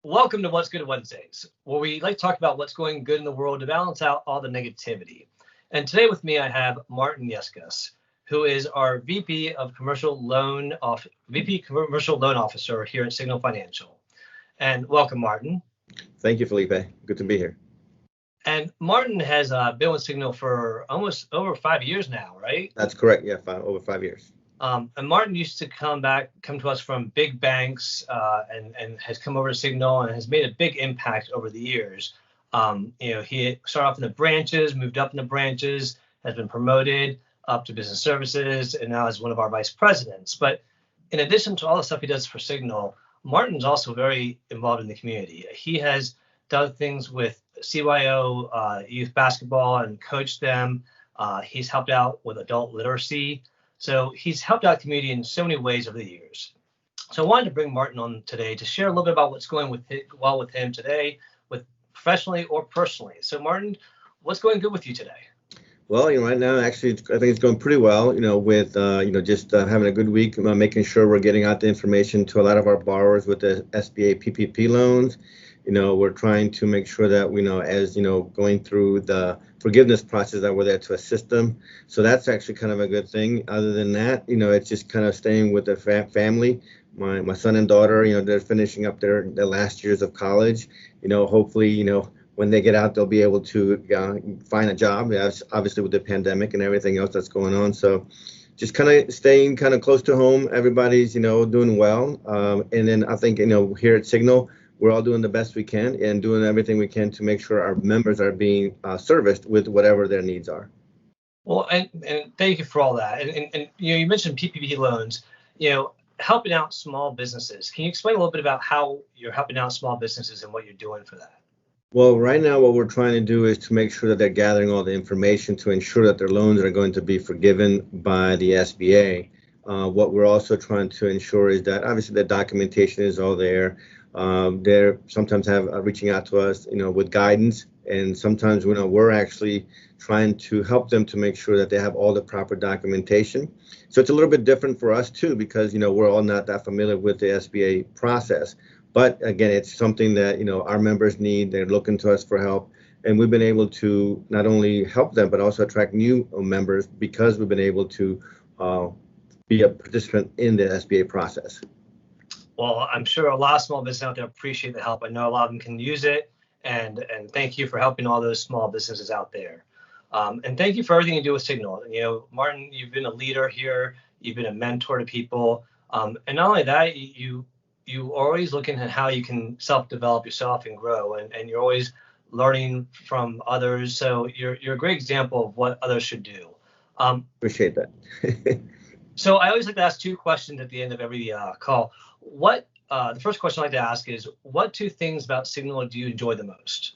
Welcome to What's Good Wednesdays, where we like to talk about what's going good in the world to balance out all the negativity. And today with me, I have Martin Yescas, who is our Commercial Loan Officer here at Signal Financial. And welcome, Martin. Thank you, Felipe. Good to be here. And Martin has been with Signal for almost over 5 years now, right? That's correct. Yeah, over 5 years. And Martin used to come to us from big banks and has come over to Signal and has made a big impact over the years. He started off in the branches, moved up in the branches, has been promoted up to business services, and now is one of our vice presidents. But in addition to all the stuff he does for Signal, Martin's also very involved in the community. He has done things with CYO youth basketball and coached them. He's helped out with adult literacy. So he's helped out the community in so many ways over the years. So I wanted to bring Martin on today to share a little bit about what's going with him today, with professionally or personally. So Martin, what's going good with you today? Well, right now, actually, I think it's going pretty well, with, just having a good week, making sure we're getting out the information to a lot of our borrowers with the SBA PPP loans. We're trying to make sure that as going through the forgiveness process, that we're there to assist them. So that's actually kind of a good thing. Other than that, it's just kind of staying with the family. My son and daughter, they're finishing up their last years of college. Hopefully, when they get out, they'll be able to find a job, obviously with the pandemic and everything else that's going on. So just kind of staying kind of close to home. Everybody's, doing well. And then I think, here at Signal, we're all doing the best we can and doing everything we can to make sure our members are being serviced with whatever their needs are. Well, and thank you for all that. And you mentioned PPP loans, helping out small businesses. Can you explain a little bit about how you're helping out small businesses and what you're doing for that? Well, right now, what we're trying to do is to make sure that they're gathering all the information to ensure that their loans are going to be forgiven by the SBA. What we're also trying to ensure is that obviously the documentation is all there. They're sometimes reaching out to us, with guidance, and sometimes we're actually trying to help them to make sure that they have all the proper documentation. So it's a little bit different for us too, because we're all not that familiar with the SBA process. But again, it's something that our members need. They're looking to us for help, and we've been able to not only help them but also attract new members because we've been able to be a participant in the SBA process. Well, I'm sure a lot of small businesses out there appreciate the help. I know a lot of them can use it, and thank you for helping all those small businesses out there. And thank you for everything you do with Signal. Martin, you've been a leader here. You've been a mentor to people. And not only that, you always looking at how you can self-develop yourself and grow, and you're always learning from others. So you're a great example of what others should do. Appreciate that. So I always like to ask two questions at the end of every call. The first question I like to ask is, what two things about Signal do you enjoy the most?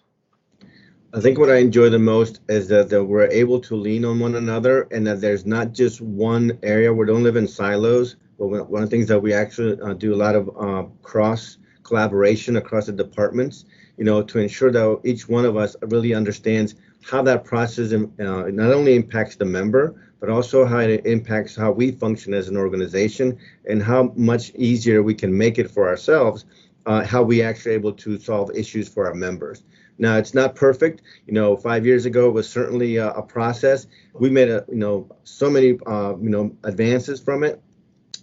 I think what I enjoy the most is that we're able to lean on one another, and that there's not just one area. We don't live in silos. But one of the things that we actually do a lot of cross collaboration across the departments, to ensure that each one of us really understands how that process not only impacts the member, but also how it impacts how we function as an organization and how much easier we can make it for ourselves, how we actually able to solve issues for our members. Now, it's not perfect. 5 years ago, it was certainly a process. We made so many advances from it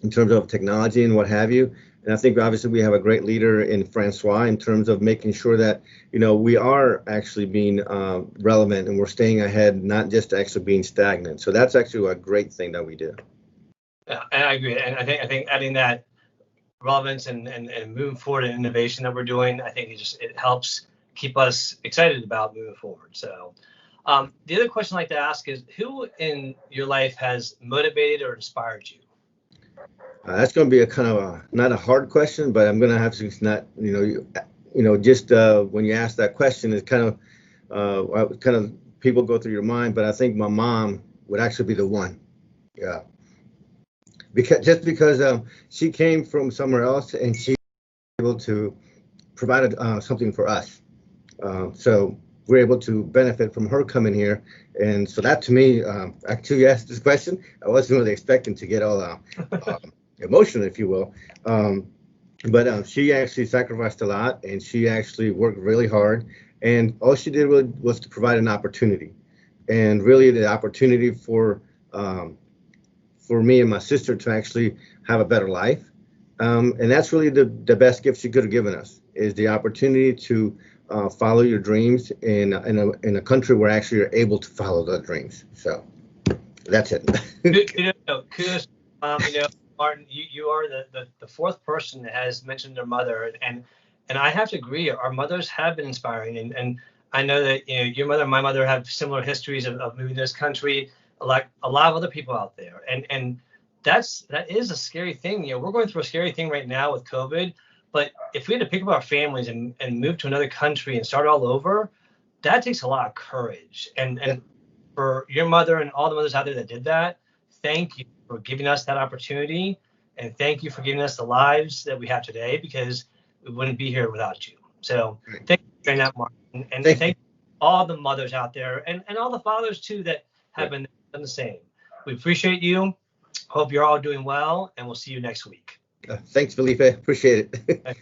in terms of technology and what have you. And I think obviously we have a great leader in Francois in terms of making sure that, we are actually being relevant and we're staying ahead, not just actually being stagnant. So that's actually a great thing that we do. Yeah, and I agree. And I think adding that relevance and moving forward in innovation that we're doing, I think it helps keep us excited about moving forward. So the other question I'd like to ask is, who in your life has motivated or inspired you? That's going to be a kind of not a hard question, but I'm going to have to. It's not, just when you ask that question, it's kind of people go through your mind. But I think my mom would actually be the one. Yeah, because she came from somewhere else and she was able to provide something for us. So we're able to benefit from her coming here. And so that to me, actually, you asked this question, I wasn't really expecting to get all emotional, if you will. But she actually sacrificed a lot, and she actually worked really hard. And all she did was to provide an opportunity, and really the opportunity for me and my sister to actually have a better life. And that's really the best gift she could have given us, is the opportunity to follow your dreams in a country where actually you're able to follow those dreams. So that's it. Kudos, Martin, you are the fourth person that has mentioned their mother, and I have to agree, our mothers have been inspiring, and I know that your mother and my mother have similar histories of moving to this country, like a lot of other people out there, and that is a scary thing. We're going through a scary thing right now with COVID, but if we had to pick up our families and move to another country and start all over, that takes a lot of courage. And for your mother and all the mothers out there that did that, thank you for giving us that opportunity, and thank you for giving us the lives that we have today, because we wouldn't be here without you. So thank you for sharing that, Martin, and thank all the mothers out there and all the fathers too that have been done the same. We appreciate you. Hope you're all doing well, and we'll see you next week. Thanks, Felipe. Appreciate it.